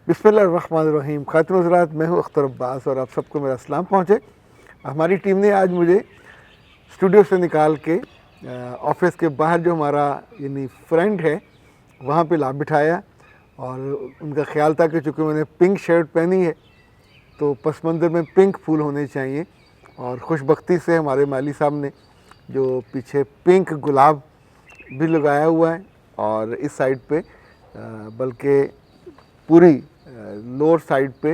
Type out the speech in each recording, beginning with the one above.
बिस्मिल्लाहिर्रहमानिर्रहीम। खातिन हज़रात, मैं हूँ अख्तर अब्बास और आप सबको मेरा सलाम पहुँचे। हमारी टीम ने आज मुझे स्टूडियो से निकाल के ऑफिस के बाहर जो हमारा यानी फ्रेंड है वहाँ पे ला बिठाया और उनका ख्याल था कि चूँकि मैंने पिंक शर्ट पहनी है तो पस मंज़र में पिंक फूल होने चाहिए। और खुशबख्ती से हमारे माली साहब ने जो पीछे पिंक गुलाब भी लगाया हुआ है और इस साइड पे बल्कि पूरी लोअर साइड पे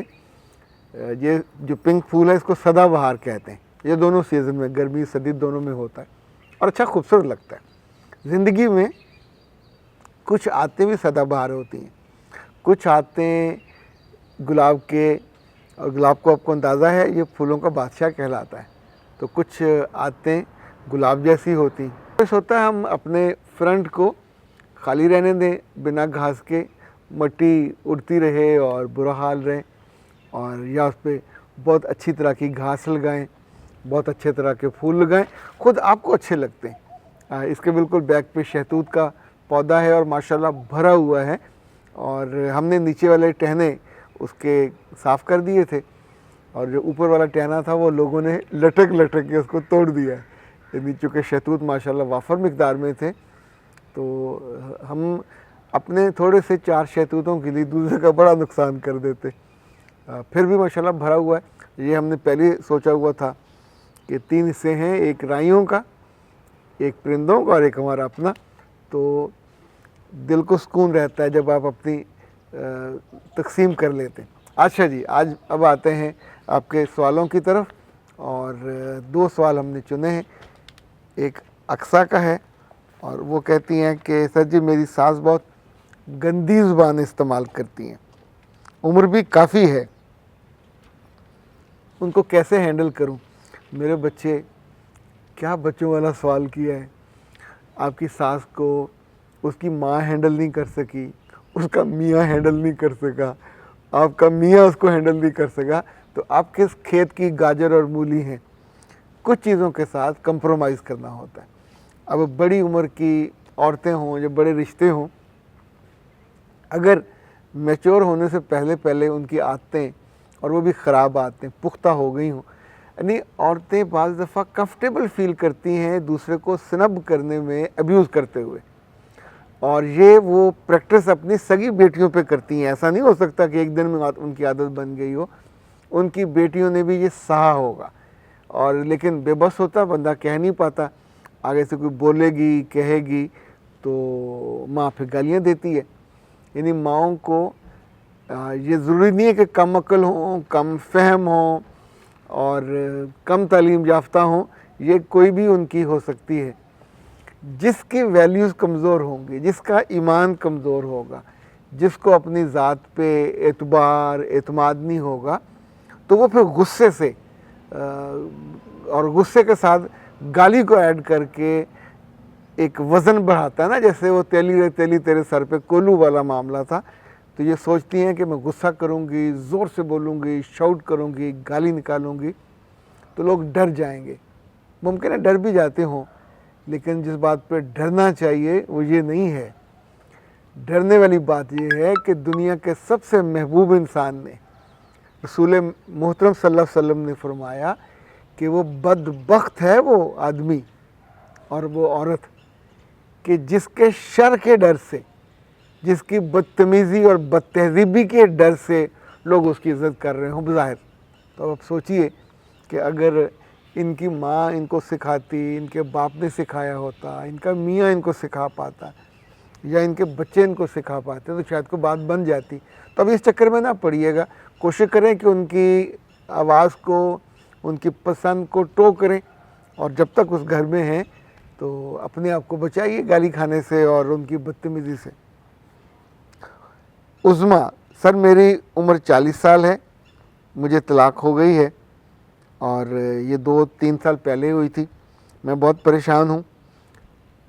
ये जो पिंक फूल है इसको सदाबहार कहते हैं। ये दोनों सीज़न में, गर्मी सर्दी दोनों में होता है और अच्छा खूबसूरत लगता है। ज़िंदगी में कुछ आते भी सदाबहार होती हैं, कुछ आते गुलाब के, और गुलाब को आपको अंदाज़ा है ये फूलों का बादशाह कहलाता है। तो कुछ आते गुलाब जैसी होती। बस होता है हम अपने फ्रंट को खाली रहने दें, बिना घास के, मट्टी उड़ती रहे और बुरा हाल रहे, और या उस पर बहुत अच्छी तरह की घास लगाएं, बहुत अच्छे तरह के फूल लगाएं, खुद आपको अच्छे लगते हैं। इसके बिल्कुल बैक पे शहतूत का पौधा है और माशाल्लाह भरा हुआ है। और हमने नीचे वाले टहने उसके साफ़ कर दिए थे और जो ऊपर वाला टहना था वो लोगों ने लटक लटक के उसको तोड़ दिया। नीचे के शहतूत माशाल्लाह वाफर मिकदार में थे, तो हम अपने थोड़े से 4 शहतूतों के लिए दूसरे का बड़ा नुकसान कर देते। फिर भी माशाल्लाह भरा हुआ है। ये हमने पहले सोचा हुआ था कि 3 हिस्से हैं, एक राइयों का, एक परिंदों का और एक हमारा अपना। तो दिल को सुकून रहता है जब आप अपनी तकसीम कर लेते हैं। अच्छा जी, आज अब आते हैं आपके सवालों की तरफ और 2 सवाल हमने चुने हैं। एक अक्सा का है और वो कहती हैं कि सर जी मेरी सास बहुत गंदी ज़ुबान इस्तेमाल करती हैं, उम्र भी काफ़ी है, उनको कैसे हैंडल करूं? मेरे बच्चे, क्या बच्चों वाला सवाल किया है। आपकी सास को उसकी माँ हैंडल नहीं कर सकी, उसका मियाँ हैंडल नहीं कर सका, आपका मियाँ उसको हैंडल नहीं कर सका, तो आप किस खेत की गाजर और मूली हैं? कुछ चीज़ों के साथ कंप्रोमाइज़ करना होता है। अब बड़ी उम्र की औरतें हों या बड़े रिश्ते हों, अगर मैच्योर होने से पहले पहले उनकी आदतें, और वो भी ख़राब आदतें पुख्ता हो गई हों, यानी औरतें बाज़ दफ़ा कंफर्टेबल फील करती हैं दूसरे को स्नब करने में, अब्यूज़ करते हुए, और ये वो प्रैक्टिस अपनी सगी बेटियों पे करती हैं। ऐसा नहीं हो सकता कि एक दिन में उनकी आदत बन गई हो, उनकी बेटियों ने भी ये सहा होगा। और लेकिन बेबस होता बंदा, कह नहीं पाता, आगे से कोई बोलेगी कहेगी तो माँ फिर गालियाँ देती है। यानी माँओं को ये ज़रूरी नहीं है कि कम अक्ल हों, कम फहम हों और कम तालीम याफ्ता हों, ये कोई भी उनकी हो सकती है। जिसकी वैल्यूज़ कमज़ोर होंगी, जिसका ईमान कमज़ोर होगा, जिसको अपनी ज़ात पे एतबार एतमाद नहीं होगा, तो वो फिर गुस्से से और गुस्से के साथ गाली को ऐड करके एक वज़न बढ़ाता है ना, जैसे वो तेली तेली तेरे सर पे कोलू वाला मामला था। तो ये सोचती हैं कि मैं गुस्सा करूँगी, ज़ोर से बोलूँगी, शाउट करूँगी, गाली निकालूँगी तो लोग डर जाएंगे। मुमकिन है डर भी जाते हों, लेकिन जिस बात पे डरना चाहिए वो ये नहीं है। डरने वाली बात ये है कि दुनिया के सबसे महबूब इंसान ने, रसूल मोहतरम सल्लल्लाहु अलैहि वसल्लम ने फरमाया कि वो बदबख्त है वो आदमी और वो औरत कि जिसके शर के डर से, जिसकी बदतमीज़ी और बदतहज़ीबी के डर से लोग उसकी इज़्ज़त कर रहे हों बज़ाहिर। तो अब सोचिए कि अगर इनकी माँ इनको सिखाती, इनके बाप ने सिखाया होता, इनका मियाँ इनको सिखा पाता या इनके बच्चे इनको सिखा पाते तो शायद को बात बन जाती। तो अब इस चक्कर में ना पड़िएगा, कोशिश करें कि उनकी आवाज़ को, उनकी पसंद को टो करें, और जब तक उस घर में हैं तो अपने आप को बचाइए गाली खाने से और उनकी बदतमीज़ी से। उज़मा, सर मेरी उम्र 40 साल है, मुझे तलाक हो गई है और ये 2-3 साल पहले हुई थी। मैं बहुत परेशान हूँ,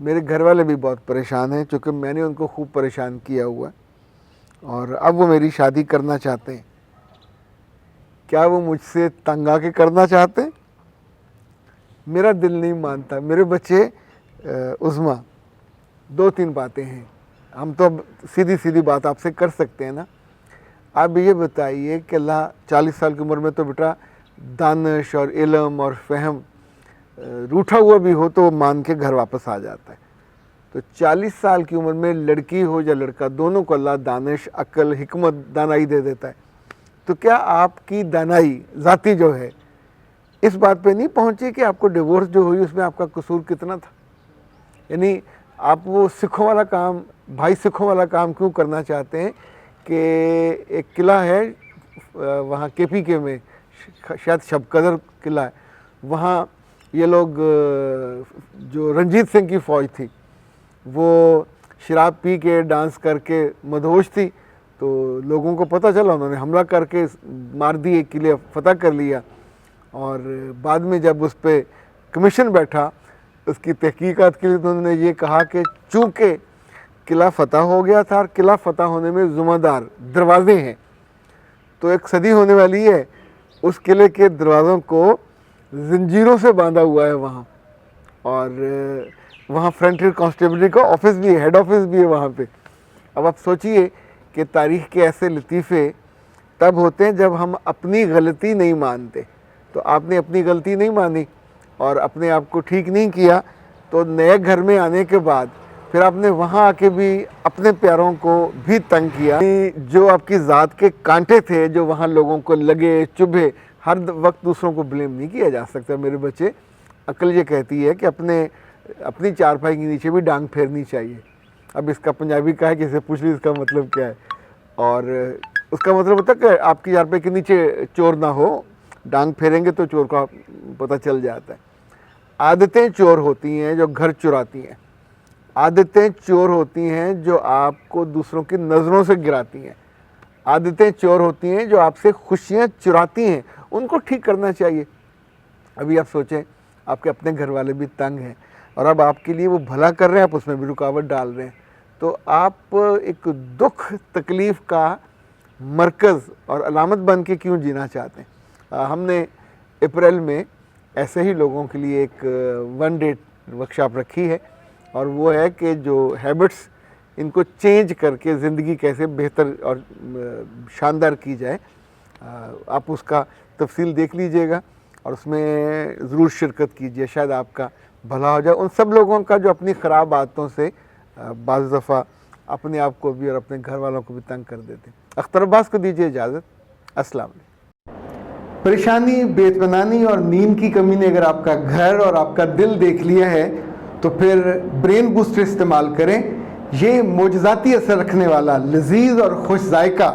मेरे घर वाले भी बहुत परेशान हैं क्योंकि मैंने उनको खूब परेशान किया हुआ है और अब वो मेरी शादी करना चाहते हैं। क्या वो मुझसे तंग आके करना चाहते हैं? मेरा दिल नहीं मानता। मेरे बच्चे उज़मा, 2-3 बातें हैं, हम तो अब सीधी सीधी बात आपसे कर सकते हैं ना। آپ یہ بتائیے کہ اللہ 40 سال کی عمر میں تو بیٹا دانش اور علم اور فہم، روٹھا ہوا بھی ہو تو وہ مان کے گھر واپس آ جاتا ہے. تو 40 سال کی عمر میں لڑکی ہو یا لڑکا، دونوں کو اللہ دانش، عقل، حکمت، دانائی دے دیتا ہے. تو کیا آپ کی دانائی ذاتی جو ہے اس بات پہ نہیں پہنچی کہ آپ کو ڈیورس جو ہوئی اس میں آپ کا قصور کتنا تھا؟ یعنی آپ وہ سکھوں والا کام، بھائی سکھوں والا کام کیوں کرنا چاہتے ہیں کہ ایک قلعہ ہے وہاں کے پی کے میں، شاید شب قدر قلعہ ہے، وہاں یہ لوگ جو رنجیت سنگھ کی فوج تھی وہ شراب پی کے ڈانس کر کے مدہوش تھی، تو لوگوں کو پتہ چلا، انہوں نے حملہ کر کے مار دی، ایک قلعہ فتح کر لیا. اور بعد میں جب اس پہ کمیشن بیٹھا اس کی تحقیقات کے لیے، تو انہوں نے یہ کہا کہ چونکہ قلعہ فتح ہو گیا تھا اور قلعہ فتح ہونے میں ذمہ دار دروازے ہیں، تو ایک صدی ہونے والی ہے، اس قلعے کے دروازوں کو زنجیروں سے باندھا ہوا ہے وہاں، اور وہاں فرنٹیئر کانسٹیبلری کا آفس بھی ہے، ہیڈ آفس بھی ہے وہاں پہ. اب آپ سوچئے کہ تاریخ کے ایسے لطیفے تب ہوتے ہیں جب ہم اپنی غلطی نہیں مانتے. تو آپ نے اپنی غلطی نہیں مانی اور اپنے آپ کو ٹھیک نہیں کیا، تو نئے گھر میں آنے کے بعد پھر آپ نے وہاں آ کے بھی اپنے پیاروں کو بھی تنگ کیا. جو آپ کی ذات کے کانٹے تھے جو وہاں لوگوں کو لگے، چبھے، ہر وقت دوسروں کو بلیم نہیں کیا جا سکتا میرے بچے. عقل یہ کہتی ہے کہ اپنی چارپائی کے نیچے بھی ڈانگ پھیرنی چاہیے. اب اس کا پنجابی کا ہے کہ اسے پوچھ لی اس کا مطلب کیا ہے، اور اس کا مطلب ہوتا ہے کہ آپ کی چارپائی کے نیچے چور نہ ہو، ڈانگ پھیریں گے تو چور کا پتہ چل جاتا ہے. عادتیں چور ہوتی ہیں جو گھر چراتی ہیں، عادتیں چور ہوتی ہیں جو آپ کو دوسروں کی نظروں سے گراتی ہیں، عادتیں چور ہوتی ہیں جو آپ سے خوشیاں چراتی ہیں. ان کو ٹھیک کرنا چاہیے. ابھی آپ سوچیں آپ کے اپنے گھر والے بھی تنگ ہیں اور اب آپ کے لیے وہ بھلا کر رہے ہیں، آپ اس میں بھی رکاوٹ ڈال رہے ہیں، تو آپ ایک دکھ تکلیف کا مرکز اور علامت بن کے کیوں جینا چاہتے ہیں؟ ہم نے اپریل میں ایسے ہی لوگوں کے لیے ایک 1 ڈے ورکشاپ رکھی ہے، اور وہ ہے کہ جو ہیبٹس ان کو چینج کر کے زندگی کیسے بہتر اور شاندار کی جائے. آپ اس کا تفصیل دیکھ لیجئے گا اور اس میں ضرور شرکت کیجئے، شاید آپ کا بھلا ہو جائے. ان سب لوگوں کا جو اپنی خراب عادتوں سے بعض دفعہ اپنے آپ کو بھی اور اپنے گھر والوں کو بھی تنگ کر دیتے ہیں. اختر عباس کو دیجئے اجازت. السلام علیکم. پریشانی، بے اطمینانی اور نیند کی کمی نے اگر آپ کا گھر اور آپ کا دل دیکھ لیا ہے تو پھر برین بوسٹر استعمال کریں. یہ معجزاتی اثر رکھنے والا لذیذ اور خوش ذائقہ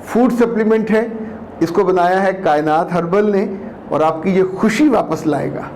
فوڈ سپلیمنٹ ہے. اس کو بنایا ہے کائنات ہربل نے اور آپ کی یہ خوشی واپس لائے گا.